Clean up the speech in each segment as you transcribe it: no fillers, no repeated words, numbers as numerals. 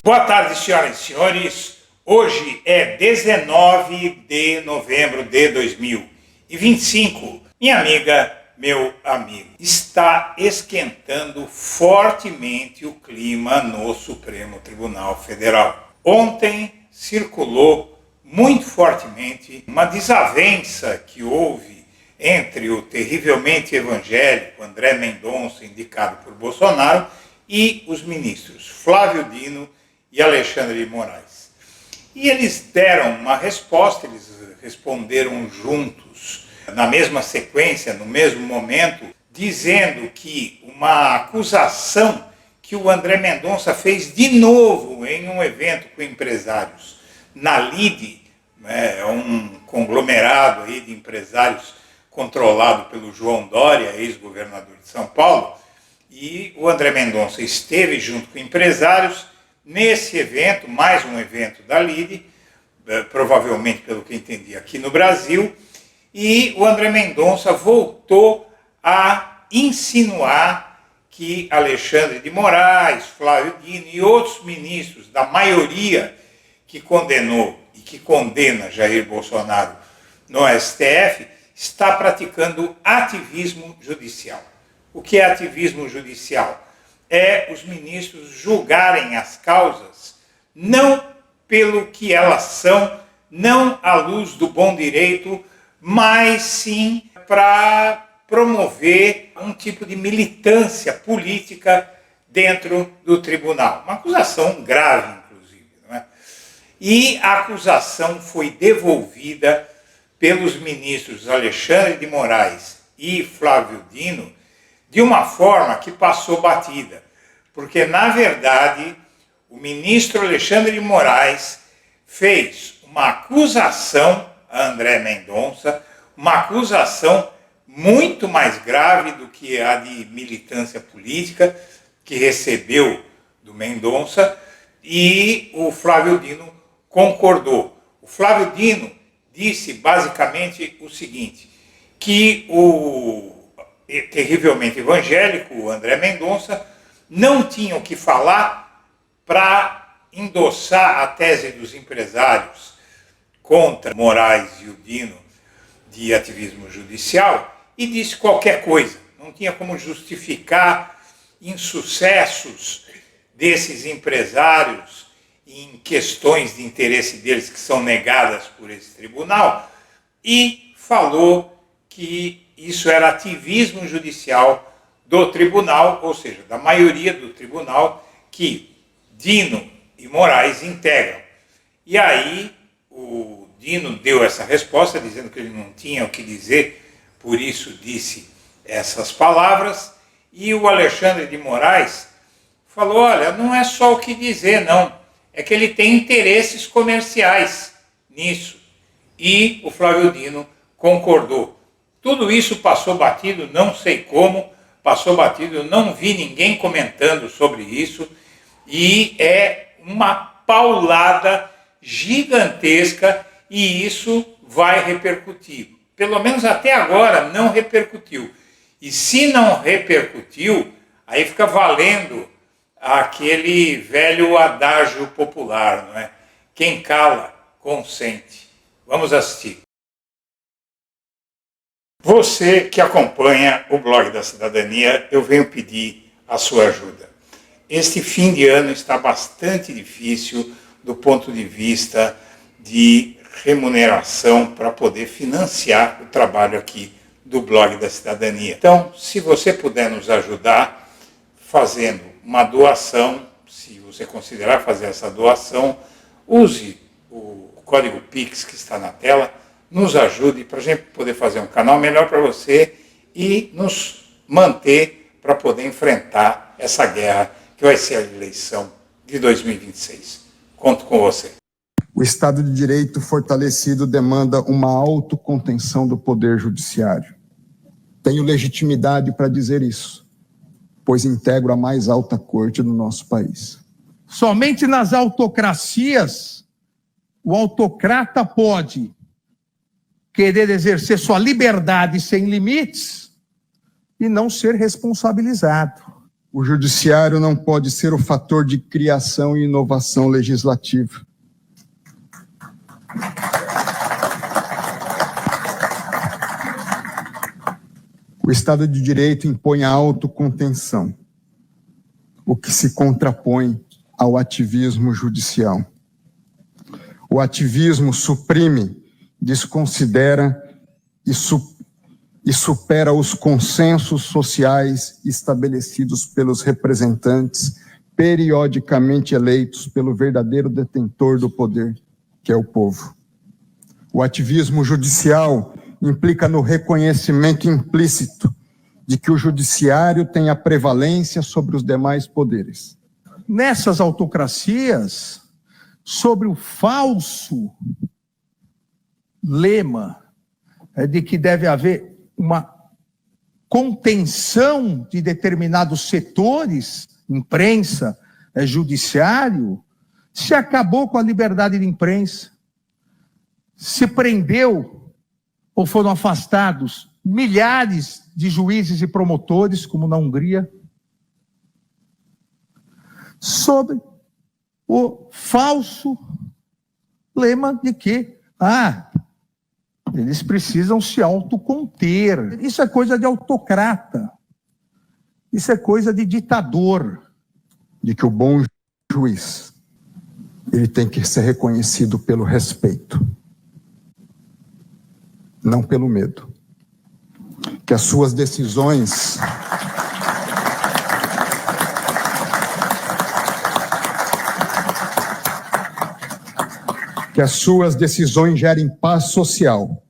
Boa tarde, senhoras e senhores. Hoje é 19 de novembro de 2025. Minha amiga, meu amigo, está esquentando fortemente o clima no Supremo Tribunal Federal. Ontem circulou muito fortemente uma desavença que houve entre o terrivelmente evangélico André Mendonça, indicado por Bolsonaro, e os ministros Flávio Dino e Alexandre de Moraes. E eles deram uma resposta, eles responderam juntos, na mesma sequência, no mesmo momento, dizendo que uma acusação que o André Mendonça fez de novo em um evento com empresários na Lide, um conglomerado aí de empresários controlado pelo João Dória, ex-governador de São Paulo, e o André Mendonça esteve junto com empresários nesse evento, mais um evento da Lide, provavelmente, pelo que entendi, aqui no Brasil, e o André Mendonça voltou a insinuar que Alexandre de Moraes, Flávio Dino e outros ministros da maioria que condenou e que condena Jair Bolsonaro no STF, está praticando ativismo judicial. O que é ativismo judicial? É os ministros julgarem as causas não pelo que elas são, não à luz do bom direito, mas sim para promover um tipo de militância política dentro do tribunal. Uma acusação grave, inclusive, não é? E a acusação foi devolvida pelos ministros Alexandre de Moraes e Flávio Dino de uma forma que passou batida, porque, na verdade, o ministro Alexandre de Moraes fez uma acusação a André Mendonça, uma acusação muito mais grave do que a de militância política que recebeu do Mendonça, e o Flávio Dino concordou. O Flávio Dino disse basicamente o seguinte, que o terrivelmente evangélico, o André Mendonça, não tinha o que falar para endossar a tese dos empresários contra Moraes e o Dino de ativismo judicial e disse qualquer coisa. Não tinha como justificar insucessos desses empresários em questões de interesse deles que são negadas por esse tribunal e falou que isso era ativismo judicial do tribunal, ou seja, da maioria do tribunal que Dino e Moraes integram. E aí o Dino deu essa resposta, dizendo que ele não tinha o que dizer, por isso disse essas palavras, e o Alexandre de Moraes falou, olha, não é só o que dizer, não, é que ele tem interesses comerciais nisso. E o Flávio Dino concordou. Tudo isso passou batido, não sei como, passou batido, eu não vi ninguém comentando sobre isso, e é uma paulada gigantesca, e isso vai repercutir. Pelo menos até agora não repercutiu. E se não repercutiu, aí fica valendo aquele velho adágio popular, não é? Quem cala, consente. Vamos assistir. Você que acompanha o blog da Cidadania, eu venho pedir a sua ajuda. Este fim de ano está bastante difícil do ponto de vista de remuneração para poder financiar o trabalho aqui do blog da Cidadania. Então, se você puder nos ajudar fazendo uma doação, se você considerar fazer essa doação, use o código Pix que está na tela, nos ajude para a gente poder fazer um canal melhor para você e nos manter para poder enfrentar essa guerra que vai ser a eleição de 2026. Conto com você. O Estado de Direito fortalecido demanda uma autocontenção do Poder Judiciário. Tenho legitimidade para dizer isso, pois integro a mais alta corte do nosso país. Somente nas autocracias o autocrata pode querer exercer sua liberdade sem limites e não ser responsabilizado. o judiciário não pode ser o fator de criação e inovação legislativa. O Estado de Direito impõe a autocontenção, o que se contrapõe ao ativismo judicial. O ativismo suprime, desconsidera e supera os consensos sociais estabelecidos pelos representantes periodicamente eleitos pelo verdadeiro detentor do poder, que é o povo. O ativismo judicial implica no reconhecimento implícito de que o judiciário tem a prevalência sobre os demais poderes. Nessas autocracias, sobre o falso lema de que deve haver uma contenção de determinados setores, imprensa, judiciário, se acabou com a liberdade de imprensa, se prendeu ou foram afastados milhares de juízes e promotores, como na Hungria, sob o falso lema de que, eles precisam se autoconter. Isso é coisa de autocrata. Isso é coisa de ditador. De que o bom juiz, ele tem que ser reconhecido pelo respeito, não pelo medo. Que as suas decisões gerem paz social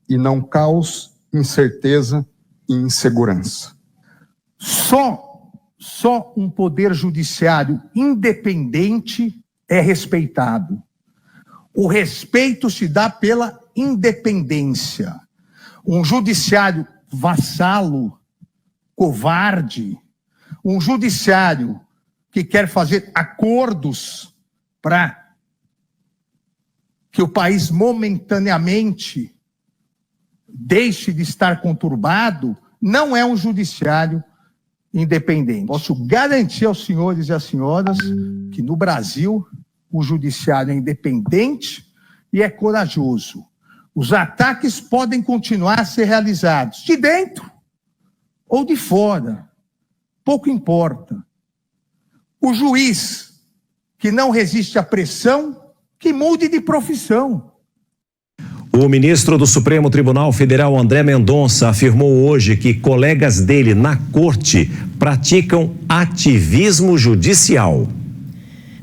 e não caos, incerteza e insegurança. Só um poder judiciário independente é respeitado. O respeito se dá pela independência. Um judiciário vassalo, covarde, um judiciário que quer fazer acordos para que o país momentaneamente deixe de estar conturbado, não é um judiciário independente. Posso garantir aos senhores e às senhoras que no Brasil o judiciário é independente e é corajoso. Os ataques podem continuar a ser realizados de dentro ou de fora, pouco importa. O juiz que não resiste à pressão, que mude de profissão. O ministro do Supremo Tribunal Federal, André Mendonça, afirmou hoje que colegas dele na corte praticam ativismo judicial.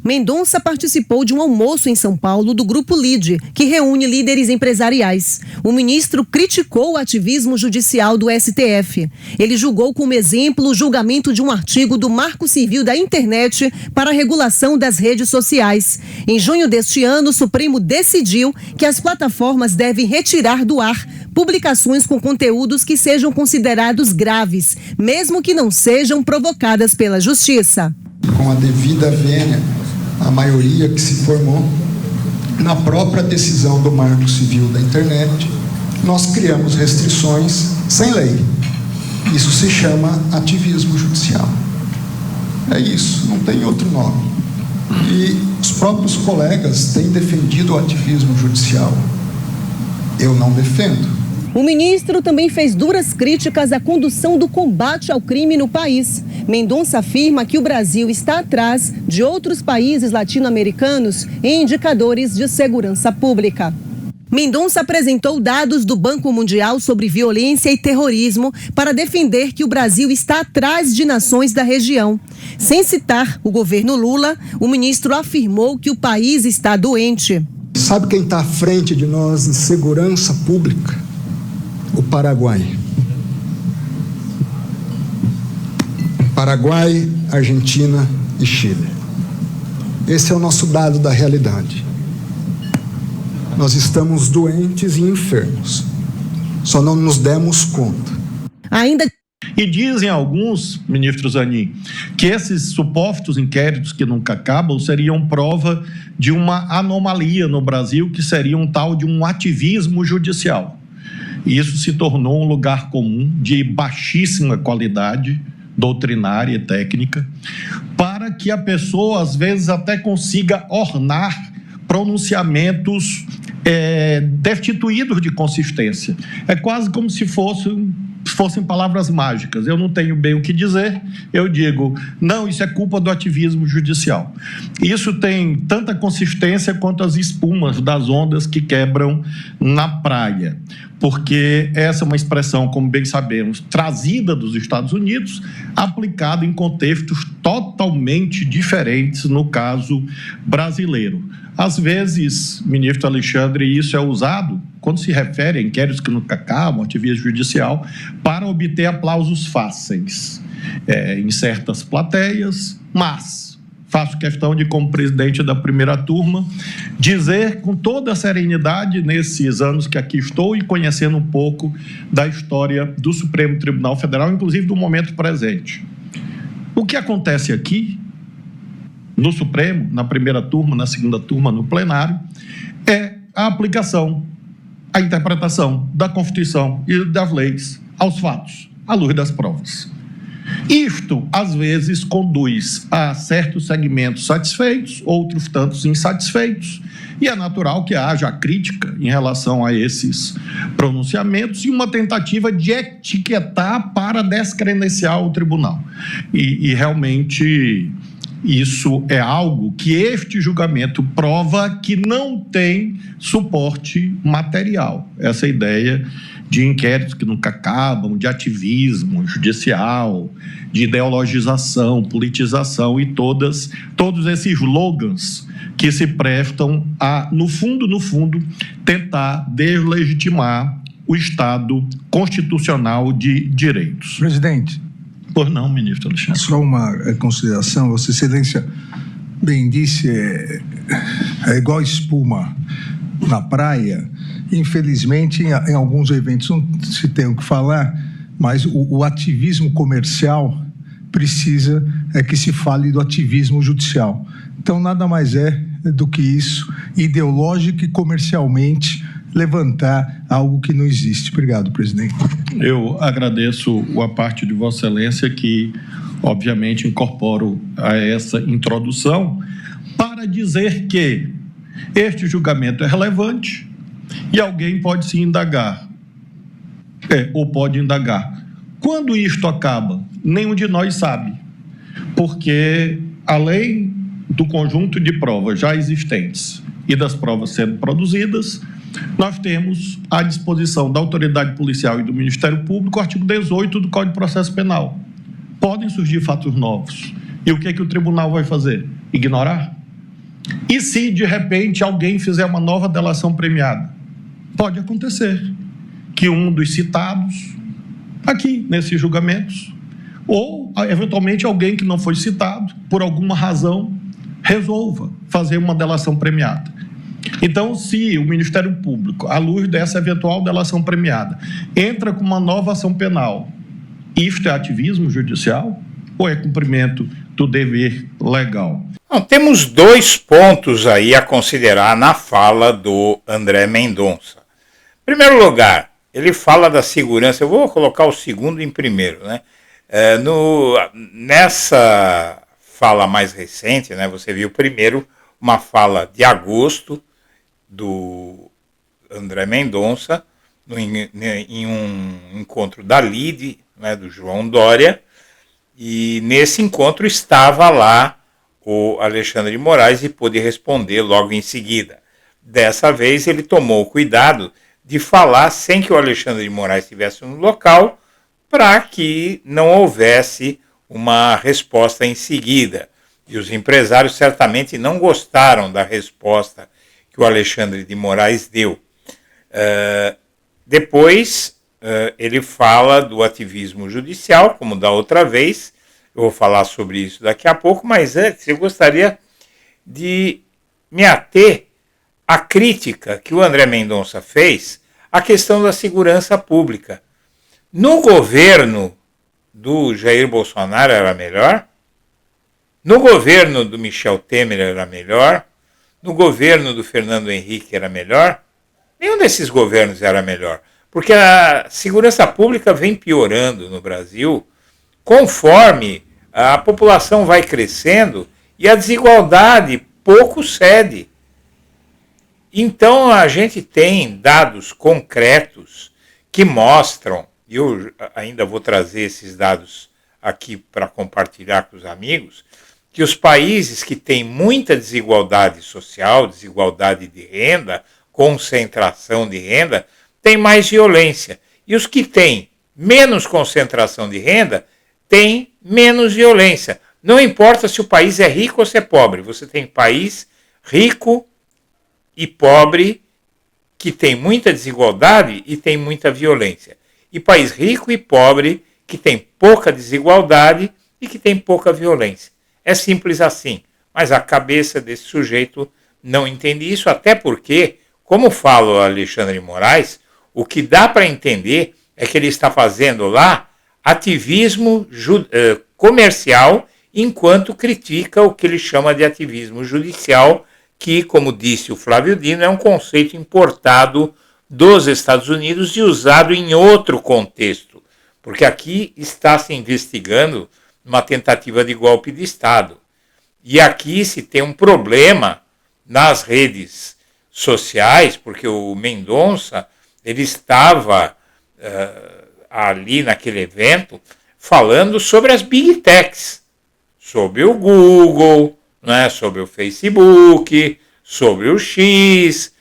Mendonça participou de um almoço em São Paulo do Grupo LIDE, que reúne líderes empresariais. O ministro criticou o ativismo judicial do STF. Ele julgou como exemplo o julgamento de um artigo do Marco Civil da Internet para a regulação das redes sociais. Em junho deste ano, o Supremo decidiu que as plataformas devem retirar do ar publicações com conteúdos que sejam considerados graves, mesmo que não sejam provocadas pela Justiça. Com a devida vênia, a maioria que se formou na própria decisão do Marco Civil da Internet, nós criamos restrições sem lei. Isso se chama ativismo judicial. É isso, não tem outro nome. E os próprios colegas têm defendido o ativismo judicial. Eu não defendo. O ministro também fez duras críticas à condução do combate ao crime no país. Mendonça afirma que o Brasil está atrás de outros países latino-americanos em indicadores de segurança pública. Mendonça apresentou dados do Banco Mundial sobre violência e terrorismo para defender que o Brasil está atrás de nações da região. Sem citar o governo Lula, o ministro afirmou que o país está doente. Sabe quem está à frente de nós em segurança pública? O Paraguai. Paraguai, Argentina e Chile. Esse é o nosso dado da realidade. Nós estamos doentes e enfermos. Só não nos demos conta. E dizem alguns, ministro Zanin, que esses supostos inquéritos que nunca acabam seriam prova de uma anomalia no Brasil, que seria um tal de um ativismo judicial. E isso se tornou um lugar comum de baixíssima qualidade doutrinária e técnica, para que a pessoa, às vezes, até consiga ornar pronunciamentos destituídos de consistência. É quase como se fossem palavras mágicas. Eu não tenho bem o que dizer, eu digo, não, isso é culpa do ativismo judicial. Isso tem tanta consistência quanto as espumas das ondas que quebram na praia, porque essa é uma expressão, como bem sabemos, trazida dos Estados Unidos, aplicada em contextos totalmente diferentes no caso brasileiro. Às vezes, ministro Alexandre, isso é usado quando se refere a inquéritos que nunca acabam, ativismo judicial, para obter aplausos fáceis em certas plateias, mas faço questão de, como presidente da primeira turma, dizer com toda a serenidade, nesses anos que aqui estou e conhecendo um pouco da história do Supremo Tribunal Federal, inclusive do momento presente. O que acontece aqui, no Supremo, na primeira turma, na segunda turma, no plenário, é a aplicação, a interpretação da Constituição e das leis aos fatos, à luz das provas. Isto, às vezes, conduz a certos segmentos satisfeitos, outros tantos insatisfeitos, e é natural que haja crítica em relação a esses pronunciamentos e uma tentativa de etiquetar para descredenciar o tribunal. E realmente isso é algo que este julgamento prova que não tem suporte material. Essa ideia de inquéritos que nunca acabam, de ativismo judicial, de ideologização, politização e todos esses slogans que se prestam a, no fundo, tentar deslegitimar o Estado constitucional de direitos. Presidente. Pois não, ministro Alexandre. Só uma consideração, Vossa Excelência bem disse, é igual espuma na praia. Infelizmente, em alguns eventos não se tem o que falar, mas o ativismo comercial precisa que se fale do ativismo judicial. Então, nada mais é do que isso, ideológico e comercialmente, levantar algo que não existe. Obrigado, presidente. Eu agradeço a parte de Vossa Excelência que, obviamente, incorporo a essa introdução para dizer que este julgamento é relevante e alguém pode se indagar, ou pode indagar. Quando isto acaba? Nenhum de nós sabe, porque além do conjunto de provas já existentes e das provas sendo produzidas, nós temos à disposição da autoridade policial e do Ministério Público o artigo 18 do Código de Processo Penal. Podem surgir fatos novos. E o que é que o tribunal vai fazer? Ignorar? E se, de repente, alguém fizer uma nova delação premiada? Pode acontecer que um dos citados aqui, nesses julgamentos, ou, eventualmente, alguém que não foi citado, por alguma razão, resolva fazer uma delação premiada. Então, se o Ministério Público, à luz dessa eventual delação premiada, entra com uma nova ação penal, isto é ativismo judicial ou é cumprimento do dever legal? Bom, temos dois pontos aí a considerar na fala do André Mendonça. Em primeiro lugar, ele fala da segurança. Eu vou colocar o segundo em primeiro, né? Nessa fala mais recente, né, você viu primeiro uma fala de agosto do André Mendonça em um encontro da LIDE, né, do João Dória, e nesse encontro estava lá o Alexandre de Moraes e pôde responder logo em seguida. Dessa vez ele tomou o cuidado de falar sem que o Alexandre de Moraes estivesse no local, para que não houvesse uma resposta em seguida. E os empresários certamente não gostaram da resposta que o Alexandre de Moraes deu. Depois, ele fala do ativismo judicial, como da outra vez. Eu vou falar sobre isso daqui a pouco, mas antes eu gostaria de me ater à crítica que o André Mendonça fez à questão da segurança pública. No governo do Jair Bolsonaro era melhor? No governo do Michel Temer era melhor? No governo do Fernando Henrique era melhor? Nenhum desses governos era melhor, porque a segurança pública vem piorando no Brasil conforme a população vai crescendo e a desigualdade pouco cede. Então a gente tem dados concretos que mostram, e eu ainda vou trazer esses dados aqui para compartilhar com os amigos, que os países que têm muita desigualdade social, desigualdade de renda, concentração de renda, têm mais violência. E os que têm menos concentração de renda têm menos violência. Não importa se o país é rico ou se é pobre, você tem país rico e pobre que tem muita desigualdade e tem muita violência. E país rico e pobre que tem pouca desigualdade e que tem pouca violência. É simples assim, mas a cabeça desse sujeito não entende isso, até porque, como fala o Alexandre de Moraes, o que dá para entender é que ele está fazendo lá ativismo comercial, enquanto critica o que ele chama de ativismo judicial, que, como disse o Flávio Dino, é um conceito importado dos Estados Unidos e usado em outro contexto, porque aqui está se investigando uma tentativa de golpe de Estado. E aqui se tem um problema nas redes sociais, porque o Mendonça ele estava ali naquele evento falando sobre as Big Techs, sobre o Google, né, sobre o Facebook, sobre o X,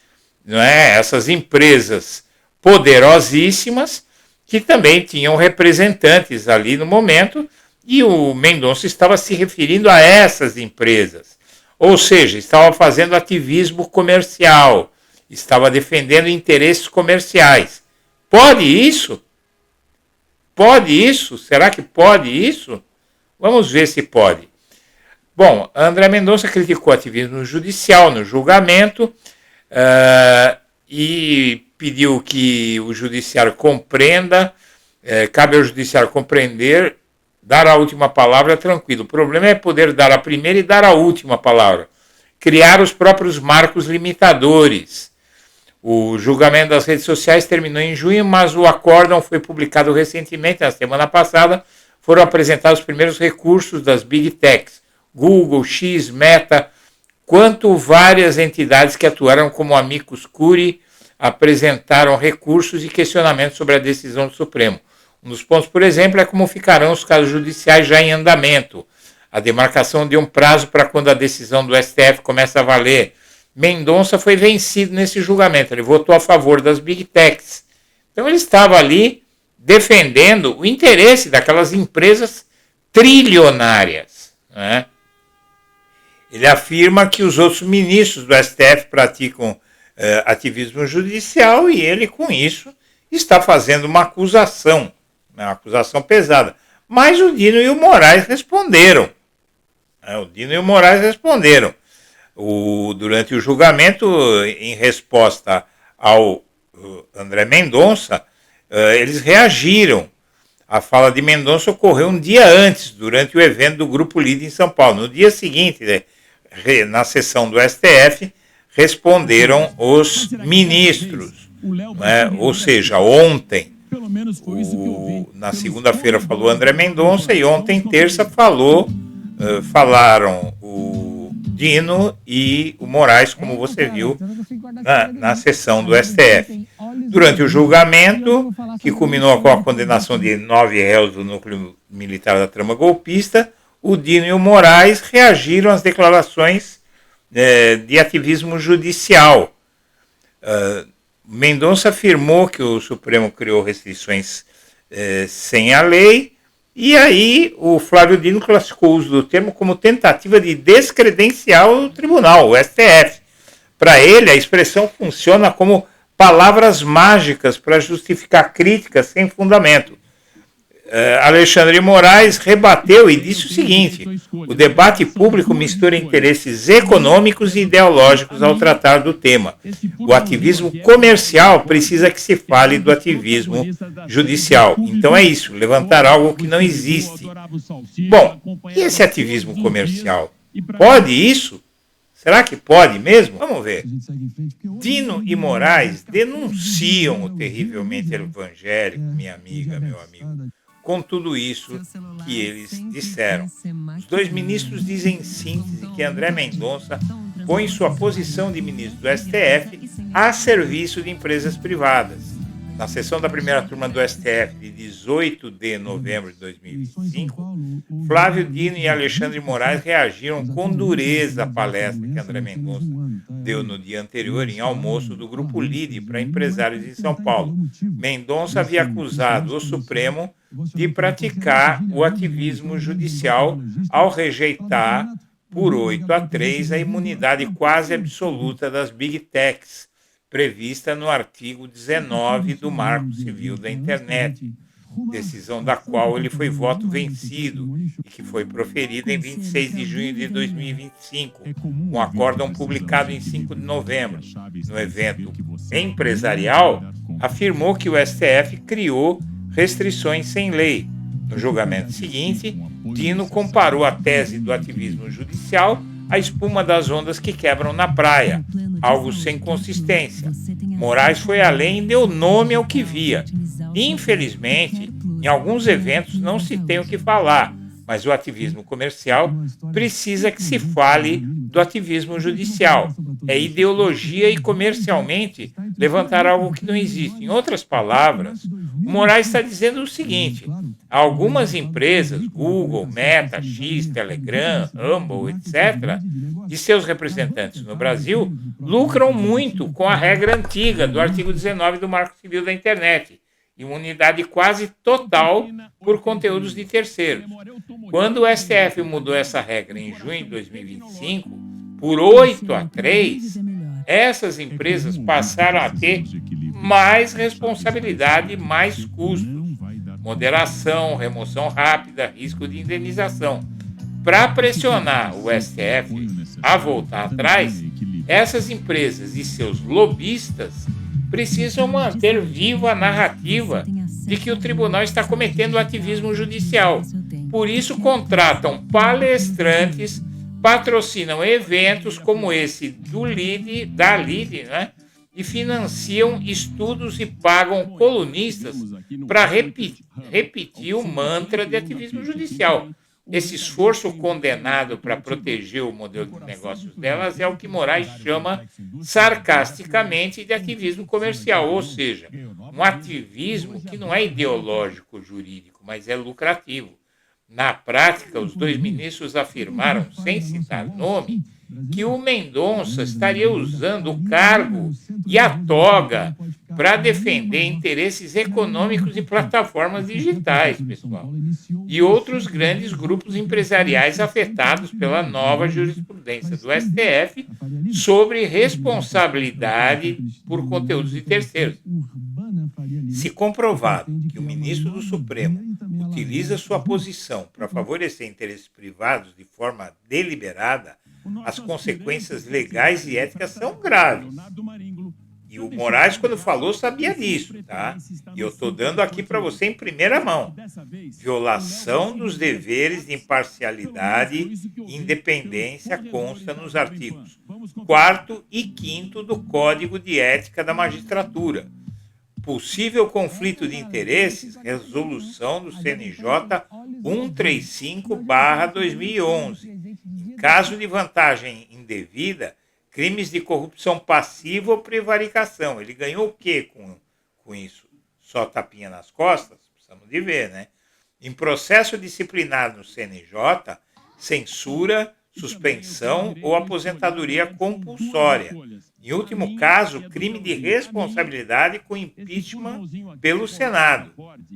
né, essas empresas poderosíssimas que também tinham representantes ali no momento, e o Mendonça estava se referindo a essas empresas. Ou seja, estava fazendo ativismo comercial, estava defendendo interesses comerciais. Pode isso? Pode isso? Será que pode isso? Vamos ver se pode. Bom, André Mendonça criticou ativismo judicial no julgamento e pediu que o judiciário compreenda, cabe ao judiciário compreender, dar a última palavra tranquilo. O problema é poder dar a primeira e dar a última palavra. Criar os próprios marcos limitadores. O julgamento das redes sociais terminou em junho, mas o acórdão foi publicado recentemente, na semana passada. Foram apresentados os primeiros recursos das Big Techs, Google, X, Meta, quanto várias entidades que atuaram como amicus curiae apresentaram recursos e questionamentos sobre a decisão do Supremo. Um dos pontos, por exemplo, é como ficarão os casos judiciais já em andamento. A demarcação de um prazo para quando a decisão do STF começa a valer. Mendonça foi vencido nesse julgamento, ele votou a favor das Big Techs. Então ele estava ali defendendo o interesse daquelas empresas trilionárias, né? Ele afirma que os outros ministros do STF praticam ativismo judicial e ele, com isso, está fazendo uma acusação pesada. Mas o Dino e o Moraes responderam. Durante o julgamento, em resposta ao André Mendonça, eles reagiram. A fala de Mendonça ocorreu um dia antes, durante o evento do Grupo Líder em São Paulo. No dia seguinte, na sessão do STF, responderam os ministros. Né? Ou seja, ontem, na segunda-feira falou André Mendonça e ontem, terça, falaram o Dino e o Moraes, como você viu na sessão do STF. Durante o julgamento, que culminou com a condenação de 9 réus do núcleo militar da trama golpista, o Dino e o Moraes reagiram às declarações de ativismo judicial. Mendonça afirmou que o Supremo criou restrições sem a lei, e aí o Flávio Dino classificou o uso do termo como tentativa de descredenciar o tribunal, o STF. Para ele, a expressão funciona como palavras mágicas para justificar críticas sem fundamento. Alexandre de Moraes rebateu e disse o seguinte: o debate público mistura interesses econômicos e ideológicos ao tratar do tema. O ativismo comercial precisa que se fale do ativismo judicial. Então é isso, levantar algo que não existe. Bom, e esse ativismo comercial? Pode isso? Será que pode mesmo? Vamos ver. Dino e Moraes denunciam o terrivelmente evangélico, minha amiga, meu amigo, com tudo isso que eles disseram. Os dois ministros dizem em síntese que André Mendonça põe sua posição de ministro do STF a serviço de empresas privadas. Na sessão da primeira turma do STF de 18 de novembro de 2025, Flávio Dino e Alexandre Moraes reagiram com dureza à palestra que André Mendonça deu no dia anterior em almoço do Grupo Lide para empresários em São Paulo. Mendonça havia acusado o Supremo de praticar o ativismo judicial ao rejeitar por 8-3 a imunidade quase absoluta das Big Techs, prevista no artigo 19 do Marco Civil da Internet, decisão da qual ele foi voto vencido e que foi proferida em 26 de junho de 2025, um acórdão publicado em 5 de novembro. No evento empresarial, afirmou que o STF criou restrições sem lei. No julgamento seguinte, Dino comparou a tese do ativismo judicial à espuma das ondas que quebram na praia, algo sem consistência. Moraes foi além e deu nome ao que via. Infelizmente, em alguns eventos não se tem o que falar, mas o ativismo comercial precisa que se fale do ativismo judicial. É ideologia e comercialmente levantar algo que não existe. Em outras palavras, o Moraes está dizendo o seguinte: algumas empresas, Google, Meta, X, Telegram, Rumble, etc., e seus representantes no Brasil, lucram muito com a regra antiga do artigo 19 do Marco Civil da Internet, imunidade quase total por conteúdos de terceiros. Quando o STF mudou essa regra em junho de 2025, por 8-3, essas empresas passaram a ter mais responsabilidade e mais custos. Moderação, remoção rápida, risco de indenização. Para pressionar o STF a voltar atrás, essas empresas e seus lobistas precisam manter viva a narrativa de que o tribunal está cometendo ativismo judicial. Por isso, contratam palestrantes, patrocinam eventos como esse da Lide, né? E financiam estudos e pagam colunistas para repetir o mantra de ativismo judicial. Esse esforço condenado para proteger o modelo de negócios delas é o que Moraes chama sarcasticamente de ativismo comercial, ou seja, um ativismo que não é ideológico jurídico, mas é lucrativo. Na prática, os dois ministros afirmaram, sem citar nome, que o Mendonça estaria usando o cargo e a toga para defender interesses econômicos de plataformas digitais, pessoal, e outros grandes grupos empresariais afetados pela nova jurisprudência do STF sobre responsabilidade por conteúdos de terceiros. Se comprovado que o ministro do Supremo utiliza sua posição para favorecer interesses privados de forma deliberada, as consequências legais e éticas são graves. E o Moraes, quando falou, sabia disso, tá? E eu estou dando aqui para você em primeira mão. Violação dos deveres de imparcialidade e independência consta nos artigos 4º e 5º do Código de Ética da Magistratura. Possível conflito de interesses, resolução do CNJ 135/2011. Em caso de vantagem indevida, crimes de corrupção passiva ou prevaricação. Ele ganhou o quê com isso? Só tapinha nas costas? Precisamos de ver, né? Em processo disciplinar no CNJ, censura, suspensão ou aposentadoria compulsória. Em último caso, crime de responsabilidade com impeachment pelo Senado.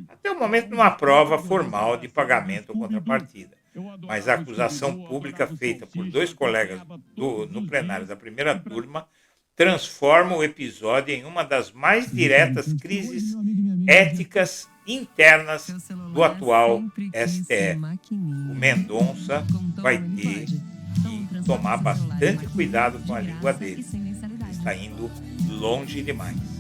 Até o momento não há prova formal de pagamento ou contrapartida. Mas a acusação pública feita por dois colegas no plenário da primeira turma transforma o episódio em uma das mais diretas crises éticas internas do atual STF. O Mendonça vai ter que tomar bastante cuidado com a língua dele. Está indo longe demais.